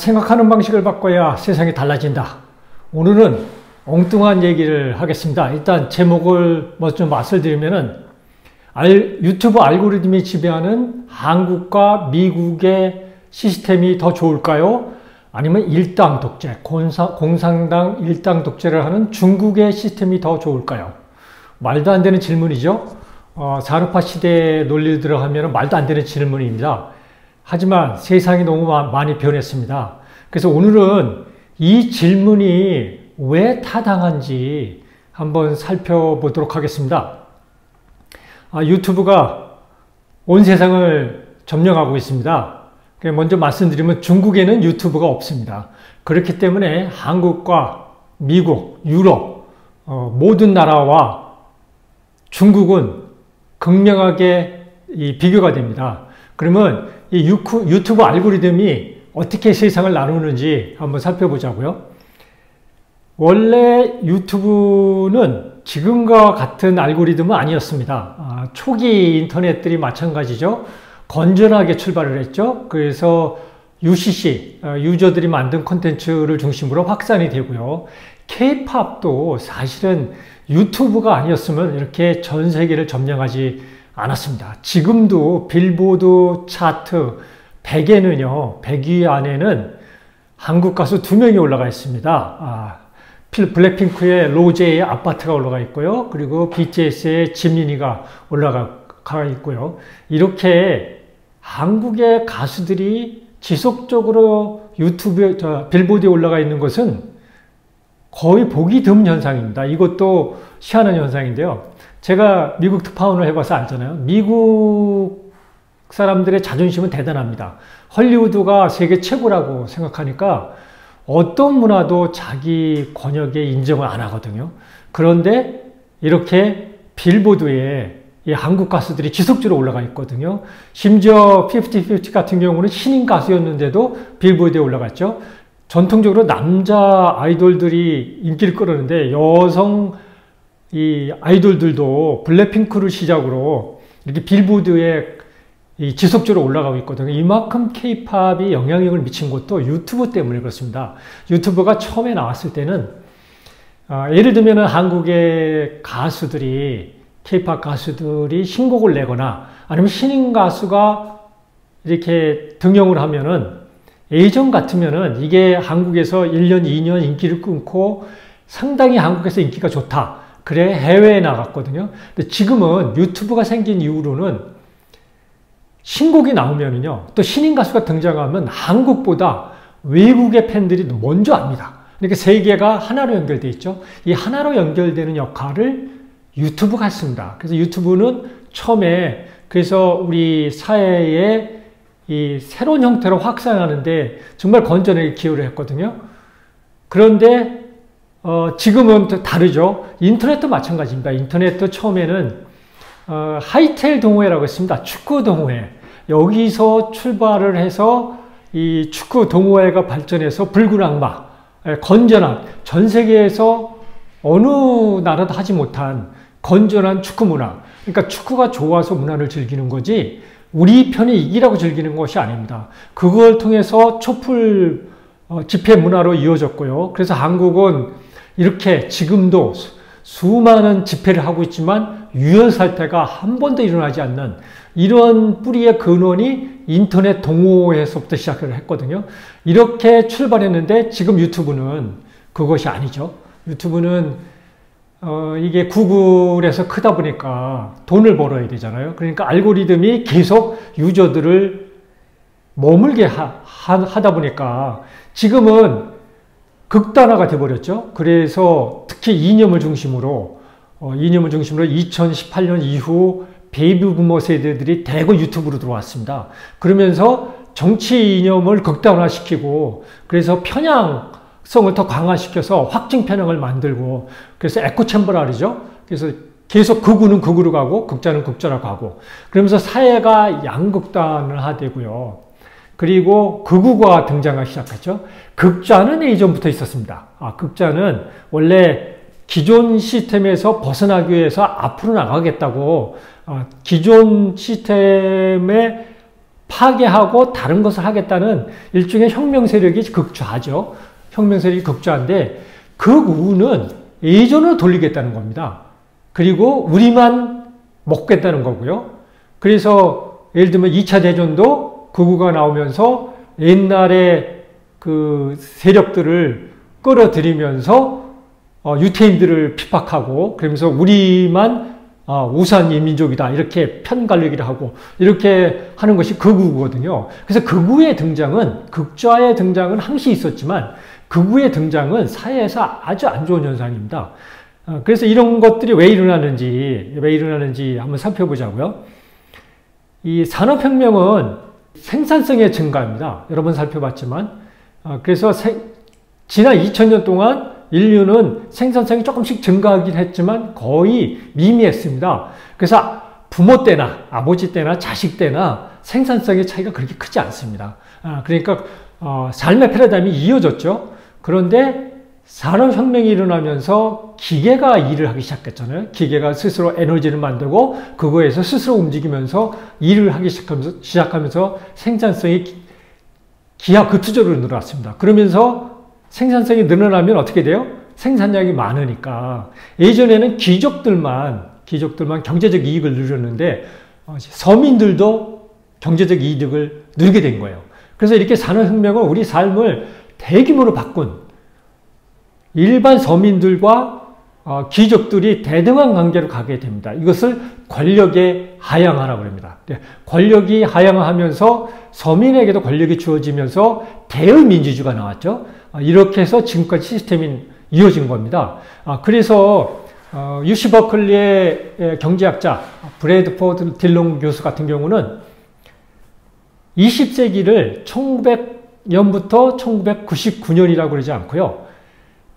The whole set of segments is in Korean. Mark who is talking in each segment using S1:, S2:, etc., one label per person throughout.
S1: 생각하는 방식을 바꿔야 세상이 달라진다. 오늘은 엉뚱한 얘기를 하겠습니다. 일단 제목을 좀 맛을 드리면은 유튜브 알고리즘이 지배하는 한국과 미국의 시스템이 더 좋을까요? 아니면 일당 독재, 공산당 일당 독재를 하는 중국의 시스템이 더 좋을까요? 말도 안 되는 질문이죠. 산업화 시대에 논리를 들어가면 말도 안 되는 질문입니다. 하지만 세상이 너무 많이 변했습니다. 그래서 오늘은 이 질문이 왜 타당한지 한번 살펴보도록 하겠습니다. 유튜브가 온 세상을 점령하고 있습니다. 먼저 말씀드리면 중국에는 유튜브가 없습니다. 그렇기 때문에 한국과 미국, 유럽 모든 나라와 중국은 극명하게 비교가 됩니다. 그러면 이 유튜브 알고리즘이 어떻게 세상을 나누는지 한번 살펴보자고요. 원래 유튜브는 지금과 같은 알고리즘은 아니었습니다. 초기 인터넷들이 마찬가지죠. 건전하게 출발을 했죠. 그래서 UCC, 유저들이 만든 콘텐츠를 중심으로 확산이 되고요. K-팝도 사실은 유튜브가 아니었으면 이렇게 전 세계를 점령하지 않았습니다. 지금도 빌보드 차트 100위 안에는 한국 가수 2명이 올라가 있습니다. 블랙핑크의 로제의 아파트가 올라가 있고요. 그리고 BTS의 지민이가 올라가 있고요. 이렇게 한국의 가수들이 지속적으로 유튜브에, 빌보드에 올라가 있는 것은 거의 보기 드문 현상입니다. 이것도 희한한 현상인데요. 제가 미국 특파원을 해봐서 알잖아요. 미국 사람들의 자존심은 대단합니다. 헐리우드가 세계 최고라고 생각하니까 어떤 문화도 자기 권역에 인정을 안 하거든요. 그런데 이렇게 빌보드에 이 한국 가수들이 지속적으로 올라가 있거든요. 심지어 50-50 같은 경우는 신인 가수였는데도 빌보드에 올라갔죠. 전통적으로 남자 아이돌들이 인기를 끌었는데 여성 이 아이돌들도 블랙핑크를 시작으로 이렇게 빌보드에 지속적으로 올라가고 있거든요. 이만큼 K-팝이 영향력을 미친 것도 유튜브 때문에 그렇습니다. 유튜브가 처음에 나왔을 때는 예를 들면 한국의 가수들이 K-팝 가수들이 신곡을 내거나 아니면 신인 가수가 이렇게 등용을 하면은 예전 같으면은 이게 한국에서 1년, 2년 인기를 끊고 상당히 한국에서 인기가 좋다. 그래 해외에 나갔거든요. 근데 지금은 유튜브가 생긴 이후로는 신곡이 나오면은요, 또 신인 가수가 등장하면 한국보다 외국의 팬들이 먼저 압니다. 그러니까 세계가 하나로 연결되어 있죠. 이 하나로 연결되는 역할을 유튜브가 했습니다. 그래서 유튜브는 처음에 그래서 우리 사회에 이 새로운 형태로 확산하는데 정말 건전하게 기여를 했거든요. 그런데 지금은 또 다르죠. 인터넷도 마찬가지입니다. 인터넷도 처음에는 하이텔 동호회라고 했습니다. 축구 동호회. 여기서 출발을 해서 이 축구 동호회가 발전해서 붉은 악마, 건전한 전 세계에서 어느 나라도 하지 못한 건전한 축구 문화. 그러니까 축구가 좋아서 문화를 즐기는 거지 우리 편이 이기라고 즐기는 것이 아닙니다. 그걸 통해서 촛불 집회 문화로 이어졌고요. 그래서 한국은 이렇게 지금도 수많은 집회를 하고 있지만 유혈 사태가 한 번도 일어나지 않는 이런 뿌리의 근원이 인터넷 동호회에서부터 시작을 했거든요. 이렇게 출발했는데 지금 유튜브는 그것이 아니죠. 유튜브는 이게 구글에서 크다 보니까 돈을 벌어야 되잖아요. 그러니까 알고리즘이 계속 유저들을 머물게 하다 보니까 지금은 극단화가 돼버렸죠. 그래서 특히 이념을 중심으로 2018년 이후 베이비 부머 세대들이 대거 유튜브로 들어왔습니다. 그러면서 정치 이념을 극단화시키고 그래서 편향성을 더 강화시켜서 확증 편향을 만들고 그래서 에코챔버랄이죠. 그래서 계속 극우는 극우로 가고 극자는 극자로 가고 그러면서 사회가 양극단을 하되고요. 그리고 극우가 등장하기 시작했죠. 극자는 예전부터 있었습니다. 극자는 원래 기존 시스템에서 벗어나기 위해서 앞으로 나가겠다고 기존 시스템에 파괴하고 다른 것을 하겠다는 일종의 혁명 세력이 극좌죠. 혁명 세력이 극좌인데 극우는 예전으로 돌리겠다는 겁니다. 그리고 우리만 먹겠다는 거고요. 그래서 예를 들면 2차 대전도 극우가 나오면서 옛날에 그 세력들을 끌어들이면서 유태인들을 핍박하고 그러면서 우리만 우수한 민족이다 이렇게 편가르기를 하고 이렇게 하는 것이 극우거든요. 그래서 극우의 등장은 극좌의 등장은 항시 있었지만 극우의 등장은 사회에서 아주 안 좋은 현상입니다. 그래서 이런 것들이 왜 일어나는지 한번 살펴보자고요. 이 산업혁명은 생산성의 증가입니다. 여러 번 살펴봤지만 그래서 지난 2000년 동안 인류는 생산성이 조금씩 증가하긴 했지만 거의 미미했습니다. 그래서 부모 때나 아버지 때나 자식 때나 생산성의 차이가 그렇게 크지 않습니다. 그러니까 삶의 패러다임이 이어졌죠. 그런데 산업혁명이 일어나면서 기계가 일을 하기 시작했잖아요. 기계가 스스로 에너지를 만들고 그거에서 스스로 움직이면서 일을 하기 시작하면서 생산성이 기하급수적으로 늘어났습니다. 그러면서 생산성이 늘어나면 어떻게 돼요? 생산량이 많으니까 예전에는 귀족들만 경제적 이익을 누렸는데 서민들도 경제적 이득을 누리게 된 거예요. 그래서 이렇게 산업혁명은 우리 삶을 대규모로 바꾼 일반 서민들과 귀족들이 대등한 관계로 가게 됩니다. 이것을 권력의 하향화라고 합니다. 권력이 하향화하면서 서민에게도 권력이 주어지면서 대의민주주의가 나왔죠. 이렇게 해서 지금까지 시스템이 이어진 겁니다. 그래서 UC 버클리의 경제학자 브래드포드 딜롱 교수 같은 경우는 20세기를 1900년부터 1999년이라고 그러지 않고요.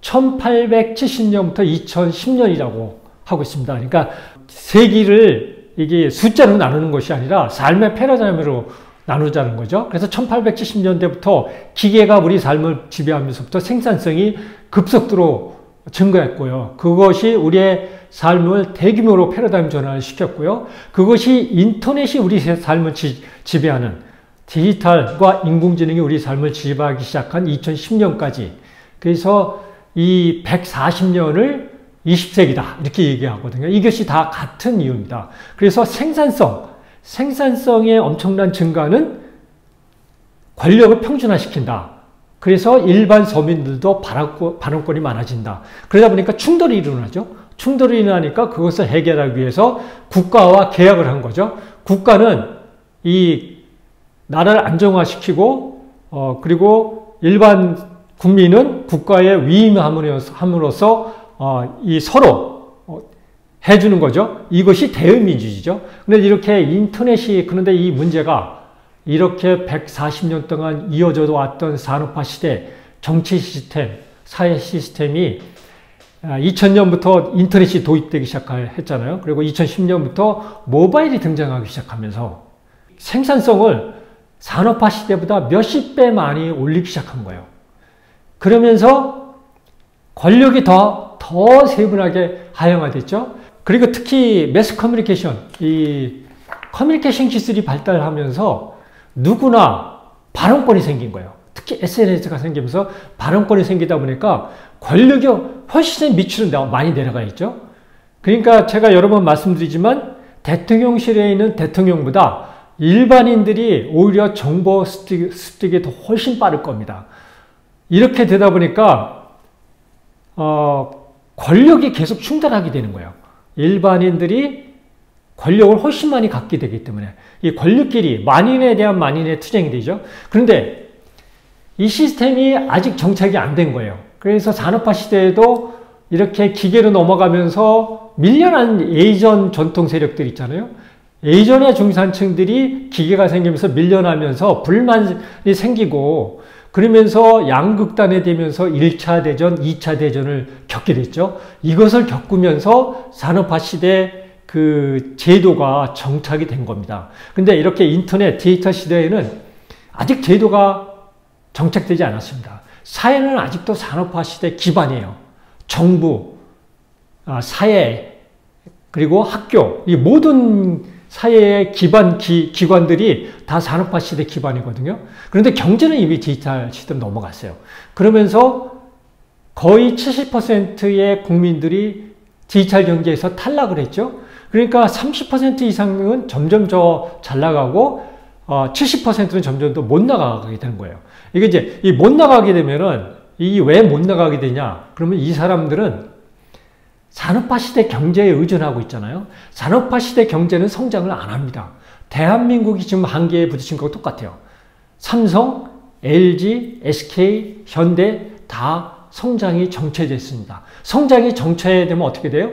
S1: 1870년부터 2010년이라고 하고 있습니다. 그러니까 세기를 이게 숫자로 나누는 것이 아니라 삶의 패러다임으로 나누자는 거죠. 그래서 1870년대부터 기계가 우리 삶을 지배하면서부터 생산성이 급속도로 증가했고요. 그것이 우리의 삶을 대규모로 패러다임 전환을 시켰고요. 그것이 인터넷이 우리 삶을 지배하는 디지털과 인공지능이 우리 삶을 지배하기 시작한 2010년까지 그래서 이 140년을 20세기다 이렇게 얘기하거든요. 이것이 다 같은 이유입니다. 그래서 생산성의 엄청난 증가는 권력을 평준화시킨다. 그래서 일반 서민들도 발언권이 많아진다. 그러다 보니까 충돌이 일어나죠. 충돌이 일어나니까 그것을 해결하기 위해서 국가와 계약을 한 거죠. 국가는 이 나라를 안정화시키고 그리고 일반 국민은 국가에 위임함으로써 이 서로 해주는 거죠. 이것이 대의민주주의죠. 그런데 이렇게 인터넷이 그런데 이 문제가 이렇게 140년 동안 이어져 왔던 산업화 시대, 정치 시스템, 사회 시스템이 2000년부터 인터넷이 도입되기 시작했잖아요. 그리고 2010년부터 모바일이 등장하기 시작하면서 생산성을 산업화 시대보다 몇십 배 많이 올리기 시작한 거예요. 그러면서 권력이 더 세분하게 하향화됐죠. 그리고 특히 매스 커뮤니케이션, 이 커뮤니케이션 기술이 발달하면서 누구나 발언권이 생긴 거예요. 특히 SNS가 생기면서 발언권이 생기다 보니까 권력이 훨씬 밑으로 많이 내려가 있죠. 그러니까 제가 여러 번 말씀드리지만 대통령실에 있는 대통령보다 일반인들이 오히려 정보 습득이 더 훨씬 빠를 겁니다. 이렇게 되다 보니까 권력이 계속 충돌하게 되는 거예요. 일반인들이 권력을 훨씬 많이 갖게 되기 때문에 이 권력끼리 만인에 대한 만인의 투쟁이 되죠. 그런데 이 시스템이 아직 정착이 안 된 거예요. 그래서 산업화 시대에도 이렇게 기계로 넘어가면서 밀려난 예전 전통 세력들 있잖아요. 예전의 중산층들이 기계가 생기면서 밀려나면서 불만이 생기고 그러면서 양극단에 되면서 1차 대전, 2차 대전을 겪게 됐죠. 이것을 겪으면서 산업화 시대 그 제도가 정착이 된 겁니다. 근데 이렇게 인터넷, 데이터 시대에는 아직 제도가 정착되지 않았습니다. 사회는 아직도 산업화 시대 기반이에요. 정부, 사회, 그리고 학교, 이 모든 사회의 기관들이 다 산업화 시대 기반이거든요. 그런데 경제는 이미 디지털 시대로 넘어갔어요. 그러면서 거의 70%의 국민들이 디지털 경제에서 탈락을 했죠. 그러니까 30% 이상은 점점 더 잘 나가고 70%는 점점 더 못 나가게 되는 거예요. 이게 이제 못 나가게 되면은 이 왜 못 나가게 되냐? 그러면 이 사람들은 산업화 시대 경제에 의존하고 있잖아요. 산업화 시대 경제는 성장을 안 합니다. 대한민국이 지금 한계에 부딪힌 거와 똑같아요. 삼성, LG, SK, 현대 다 성장이 정체됐습니다. 성장이 정체되면 어떻게 돼요?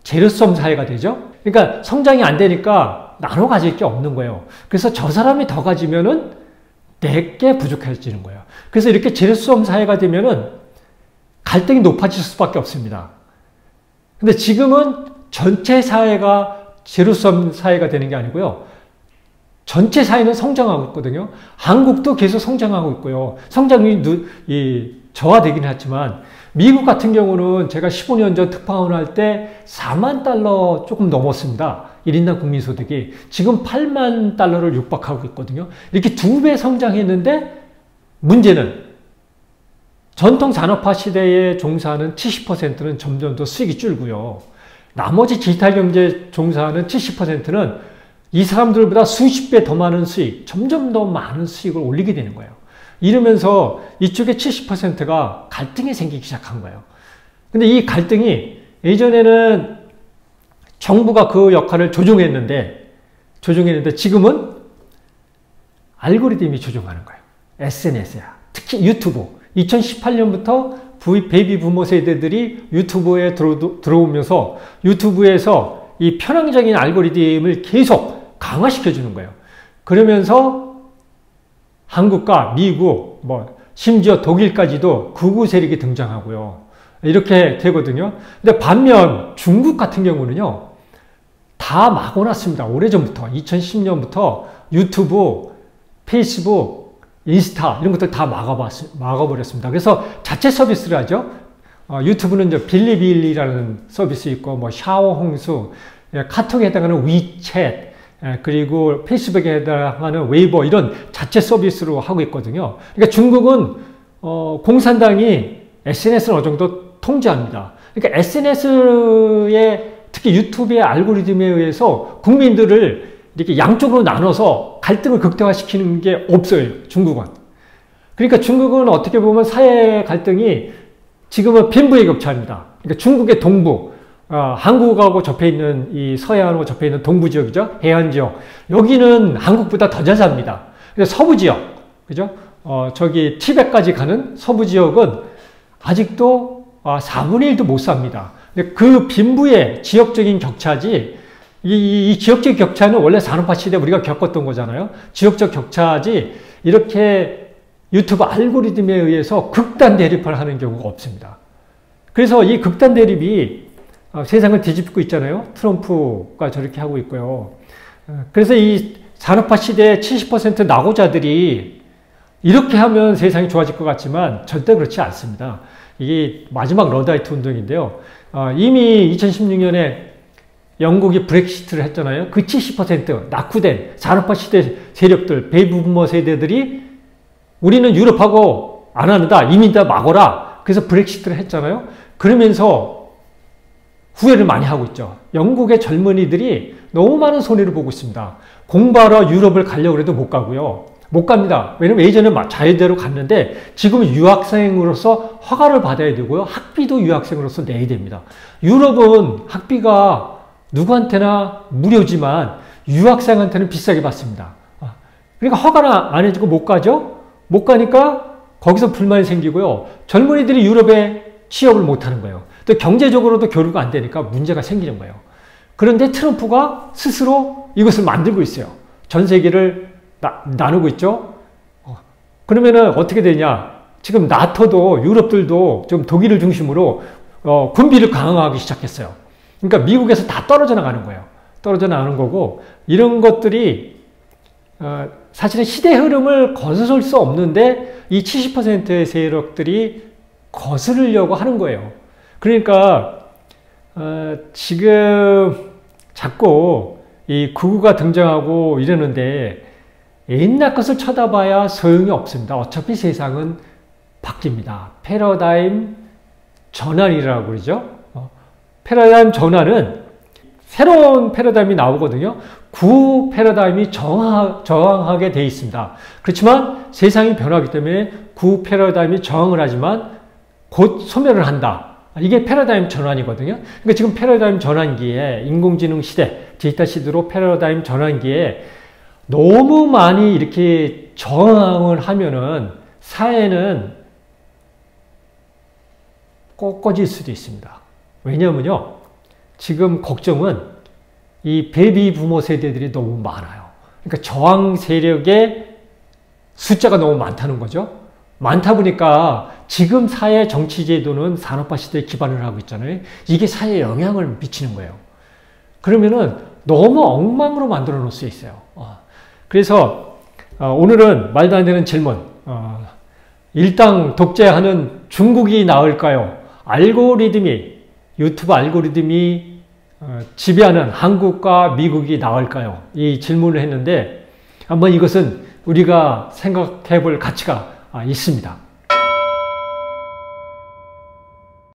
S1: 제로섬 사회가 되죠. 그러니까 성장이 안 되니까 나눠 가질 게 없는 거예요. 그래서 저 사람이 더 가지면은 내게 부족해지는 거예요. 그래서 이렇게 제로섬 사회가 되면은 갈등이 높아질 수밖에 없습니다. 근데 지금은 전체 사회가 제로섬 사회가 되는 게 아니고요. 전체 사회는 성장하고 있거든요. 한국도 계속 성장하고 있고요. 성장이 저하되긴 했지만 미국 같은 경우는 제가 15년 전 특파원을 할 때 4만 달러 조금 넘었습니다. 1인당 국민소득이. 지금 8만 달러를 육박하고 있거든요. 이렇게 2배 성장했는데 문제는 전통 산업화 시대에 종사하는 70%는 점점 더 수익이 줄고요. 나머지 디지털 경제에 종사하는 70%는 이 사람들보다 수십 배 더 많은 수익, 점점 더 많은 수익을 올리게 되는 거예요. 이러면서 이쪽에 70%가 갈등이 생기기 시작한 거예요. 근데 이 갈등이 예전에는 정부가 그 역할을 조종했는데 지금은 알고리즘이 조종하는 거예요. SNS야. 특히 유튜브. 2018년부터 베이비 부모 세대들이 유튜브에 들어오면서 유튜브에서 이 편향적인 알고리즘을 계속 강화시켜 주는 거예요. 그러면서 한국과 미국, 심지어 독일까지도 극우 세력이 등장하고요. 이렇게 되거든요. 근데 반면 중국 같은 경우는요, 다 막아놨습니다. 오래전부터, 2010년부터 유튜브, 페이스북, 인스타, 이런 것들 다 막아버렸습니다. 그래서 자체 서비스를 하죠. 유튜브는 이제 빌리빌리라는 서비스 있고, 샤오홍수, 카톡에 해당하는 위챗, 그리고 페이스북에 해당하는 웨이버 이런 자체 서비스로 하고 있거든요. 그러니까 중국은 공산당이 SNS를 어느 정도 통제합니다. 그러니까 SNS의 특히 유튜브의 알고리즘에 의해서 국민들을 이렇게 양쪽으로 나눠서 갈등을 극대화시키는 게 없어요. 중국은. 그러니까 중국은 어떻게 보면 사회 갈등이 지금은 빈부의 격차입니다. 그러니까 중국의 동부, 한국하고 접해 있는 이 서해안하고 접해 있는 동부 지역이죠. 해안 지역. 여기는 한국보다 더 잘 삽니다. 근데 서부 지역, 그죠? 저기 티벳까지 가는 서부 지역은 아직도 4분의 1도 못 삽니다. 근데 그 빈부의 지역적인 격차지, 이 지역적 격차는 원래 산업화 시대 우리가 겪었던 거잖아요. 지역적 격차지, 이렇게 유튜브 알고리즘에 의해서 극단 대립을 하는 경우가 없습니다. 그래서 이 극단 대립이 세상을 뒤집고 있잖아요. 트럼프가 저렇게 하고 있고요. 그래서 이 산업화 시대의 70% 낙오자들이 이렇게 하면 세상이 좋아질 것 같지만 절대 그렇지 않습니다. 이게 마지막 러드아이트 운동인데요. 이미 2016년에 영국이 브렉시트를 했잖아요. 그 70% 낙후된 산업화 시대 세력들, 베이비 부머 세대들이 우리는 유럽하고 안 한다. 이민 다 막어라. 그래서 브렉시트를 했잖아요. 그러면서 후회를 많이 하고 있죠. 영국의 젊은이들이 너무 많은 손해를 보고 있습니다. 공부하러 유럽을 가려고 해도 못 가고요. 못 갑니다. 왜냐면 예전에 자유대로 갔는데 지금은 유학생으로서 허가를 받아야 되고요. 학비도 유학생으로서 내야 됩니다. 유럽은 학비가 누구한테나 무료지만 유학생한테는 비싸게 받습니다. 그러니까 허가를 안 해주고 못 가죠? 못 가니까 거기서 불만이 생기고요. 젊은이들이 유럽에 취업을 못 하는 거예요. 또 경제적으로도 교류가 안 되니까 문제가 생기는 거예요. 그런데 트럼프가 스스로 이것을 만들고 있어요. 전 세계를 나누고 있죠. 그러면은 어떻게 되냐? 지금 나토도 유럽들도 좀 독일을 중심으로 군비를 강화하기 시작했어요. 그러니까 미국에서 다 떨어져 나가는 거예요. 떨어져 나가는 거고 이런 것들이 사실은 시대 흐름을 거스를 수 없는데 이 70%의 세력들이 거스르려고 하는 거예요. 그러니까 지금 자꾸 이 구구가 등장하고 이러는데 옛날 것을 쳐다봐야 소용이 없습니다. 어차피 세상은 바뀝니다. 패러다임 전환이라고 그러죠. 패러다임 전환은 새로운 패러다임이 나오거든요. 구 패러다임이 저항하게 돼 있습니다. 그렇지만 세상이 변하기 때문에 구 패러다임이 저항을 하지만 곧 소멸을 한다. 이게 패러다임 전환이거든요. 그러니까 지금 패러다임 전환기에 인공지능 시대, 디지털 시대로 패러다임 전환기에 너무 많이 이렇게 저항을 하면은 사회는 꺾어질 수도 있습니다. 왜냐면요. 지금 걱정은 이 베이비 부모 세대들이 너무 많아요. 그러니까 저항 세력의 숫자가 너무 많다는 거죠. 많다 보니까 지금 사회 정치 제도는 산업화 시대에 기반을 하고 있잖아요. 이게 사회에 영향을 미치는 거예요. 그러면은 너무 엉망으로 만들어 놓을 수 있어요. 그래서 오늘은 말도 안 되는 질문. 일당 독재하는 중국이 나을까요? 유튜브 알고리즘이 지배하는 한국과 미국이 나을까요? 이 질문을 했는데 한번 이것은 우리가 생각해 볼 가치가 있습니다.